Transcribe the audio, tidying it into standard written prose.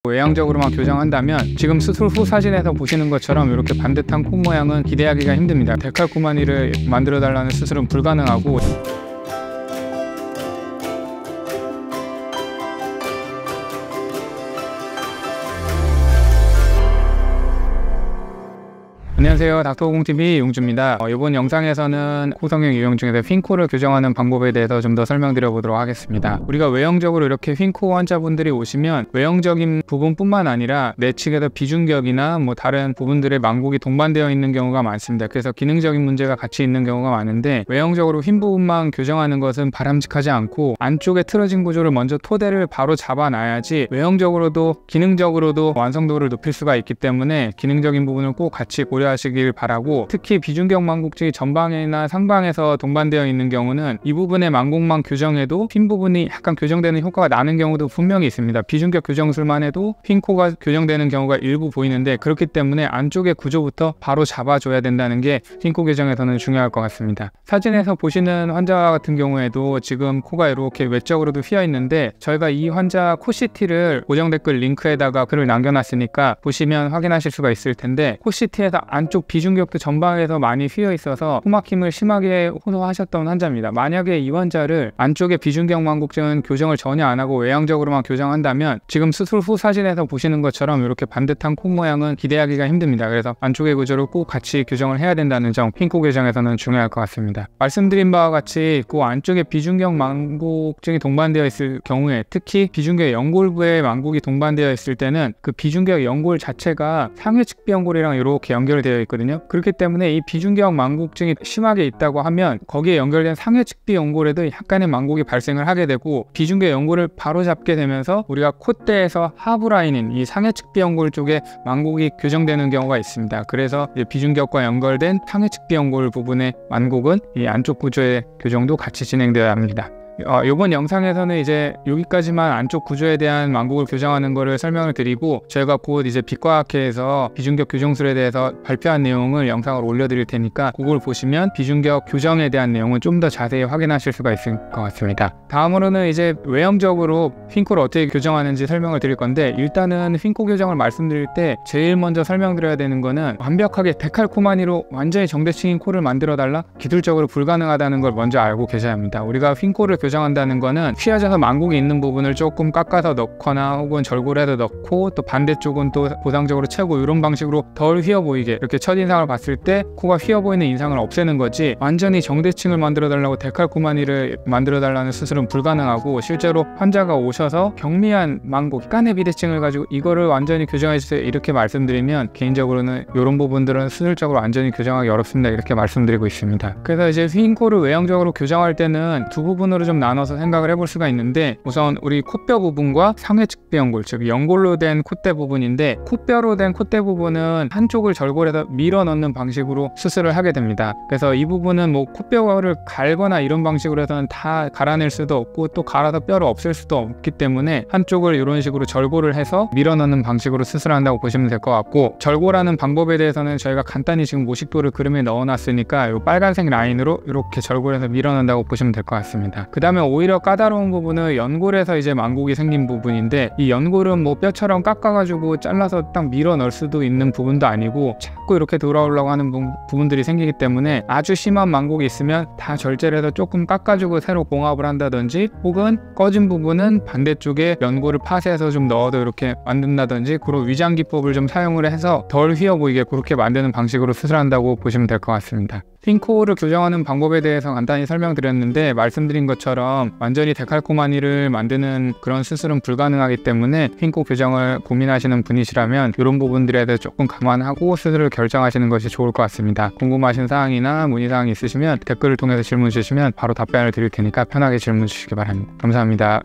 외형적으로만 교정한다면 지금 수술 후 사진에서 보시는 것처럼 이렇게 반듯한 코 모양은 기대하기가 힘듭니다. 데칼코마니를 만들어달라는 수술은 불가능하고, 안녕하세요, 닥터오공TV 용주입니다. 이번 영상에서는 코성형 유형 중에서 휜코를 교정하는 방법에 대해서 좀 더 설명드려 보도록 하겠습니다. 우리가 외형적으로 이렇게 휜코 환자분들이 오시면 외형적인 부분뿐만 아니라 내측에서 비중격이나 다른 부분들의 망곡이 동반되어 있는 경우가 많습니다. 그래서 기능적인 문제가 같이 있는 경우가 많은데, 외형적으로 휜 부분만 교정하는 것은 바람직하지 않고 안쪽에 틀어진 구조를 먼저 토대를 바로 잡아놔야지 외형적으로도 기능적으로도 완성도를 높일 수가 있기 때문에 기능적인 부분을 꼭 같이 고려하시길 바라고, 특히 비중격 망곡증이 전방이나 상방에서 동반되어 있는 경우는 이 부분의 망곡만 교정해도 휜 부분이 약간 교정되는 효과가 나는 경우도 분명히 있습니다. 비중격 교정술만 해도 휜코가 교정되는 경우가 일부 보이는데, 그렇기 때문에 안쪽의 구조부터 바로 잡아줘야 된다는 게 휜코 교정에서는 중요할 것 같습니다. 사진에서 보시는 환자 같은 경우에도 지금 코가 이렇게 외적으로도 휘어 있는데, 저희가 이 환자 코 CT를 고정 댓글 링크에다가 글을 남겨놨으니까 보시면 확인하실 수가 있을 텐데, 코 CT에서 안쪽 비중격도 전방에서 많이 휘어 있어서 코막힘을 심하게 호소하셨던 환자입니다. 만약에 이 환자를 안쪽에 비중격 망곡증은 교정을 전혀 안 하고 외형적으로만 교정한다면 지금 수술 후 사진에서 보시는 것처럼 이렇게 반듯한 코 모양은 기대하기가 힘듭니다. 그래서 안쪽의 구조를 꼭 같이 교정을 해야 된다는 점, 휜코 교정에서는 중요할 것 같습니다. 말씀드린 바와 같이 그 안쪽에 비중격 망곡증이 동반되어 있을 경우에, 특히 비중격 연골부에 망곡이 동반되어 있을 때는 그 비중격 연골 자체가 상해 측비 연골이랑 이렇게 연결되어 있거든요. 그렇기 때문에 이 비중격 망곡증이 심하게 있다고 하면 거기에 연결된 상해 측비 연골에도 약간의 망곡이 발생을 하게 되고, 비중격 연골을 바로 잡게 되면서 우리가 콧대에서 하부 라인인 이 상해 측비 연골 쪽에 망곡이 교정되는 경우가 있습니다. 그래서 비중격과 연결된 상해 측비 연골 부분의 망곡은 이 안쪽 구조의 교정도 같이 진행되어야 합니다. 이번 영상에서는 이제 여기까지만 안쪽 구조에 대한 망곡을 교정하는 거를 설명을 드리고, 저희가 곧 이제 비과학회에서 비중격 교정술에 대해서 발표한 내용을 영상으로 올려드릴 테니까 그걸 보시면 비중격 교정에 대한 내용은 좀 더 자세히 확인하실 수가 있을 것 같습니다. 다음으로는 이제 외형적으로 휜코를 어떻게 교정하는지 설명을 드릴 건데, 일단은 휜코 교정을 말씀드릴 때 제일 먼저 설명드려야 되는 거는, 완벽하게 데칼코마니로 완전히 정대칭인 코를 만들어 달라? 기술적으로 불가능하다는 걸 먼저 알고 계셔야 합니다. 우리가 휜코를 교정한다는 거는 휘어져서 망곡이 있는 부분을 조금 깎아서 넣거나 혹은 절골해서 넣고, 또 반대쪽은 또 보상적으로 채우고, 이런 방식으로 덜 휘어 보이게 이렇게 첫인상을 봤을 때 코가 휘어 보이는 인상을 없애는 거지, 완전히 정대칭을 만들어 달라고 데칼코마니를 만들어 달라는 수술은 불가능하고, 실제로 환자가 오셔서 경미한 망곡, 깐의 비대칭을 가지고 이거를 완전히 교정해 주세요 이렇게 말씀드리면, 개인적으로는 이런 부분들은 수술적으로 완전히 교정하기 어렵습니다 이렇게 말씀드리고 있습니다. 그래서 이제 휜코를 외형적으로 교정할 때는 두 부분으로 좀 나눠서 생각을 해볼 수가 있는데, 우선 우리 콧뼈 부분과 상해 측비 연골, 즉 연골로 된 콧대 부분인데, 콧뼈로 된 콧대 부분은 한쪽을 절골해서 밀어 넣는 방식으로 수술을 하게 됩니다. 그래서 이 부분은 콧뼈를 갈거나 이런 방식으로 해서는 다 갈아낼 수도 없고, 또 갈아서 뼈를 없앨 수도 없기 때문에 한쪽을 이런 식으로 절골을 해서 밀어 넣는 방식으로 수술한다고 보시면 될 것 같고, 절골하는 방법에 대해서는 저희가 간단히 지금 모식도를 그림에 넣어놨으니까 이 빨간색 라인으로 이렇게 절골해서 밀어 넣는다고 보시면 될 것 같습니다. 그 다음에 오히려 까다로운 부분은 연골에서 이제 망곡이 생긴 부분인데, 이 연골은 뼈처럼 깎아가지고 잘라서 딱 밀어 넣을 수도 있는 부분도 아니고, 자꾸 이렇게 돌아오려고 하는 부분들이 생기기 때문에 아주 심한 망곡이 있으면 다 절제를 해서 조금 깎아주고 새로 공합을 한다든지, 혹은 꺼진 부분은 반대쪽에 연골을 파쇄해서 좀 넣어도 이렇게 만든다든지, 그런 위장 기법을 좀 사용을 해서 덜 휘어 보이게 그렇게 만드는 방식으로 수술한다고 보시면 될 것 같습니다. 휜코를 교정하는 방법에 대해서 간단히 설명드렸는데, 말씀드린 것처럼 완전히 데칼코마니를 만드는 그런 수술은 불가능하기 때문에 휜코 교정을 고민하시는 분이시라면 이런 부분들에 대해서 조금 감안하고 수술을 결정하시는 것이 좋을 것 같습니다. 궁금하신 사항이나 문의사항이 있으시면 댓글을 통해서 질문 주시면 바로 답변을 드릴 테니까 편하게 질문 주시기 바랍니다. 감사합니다.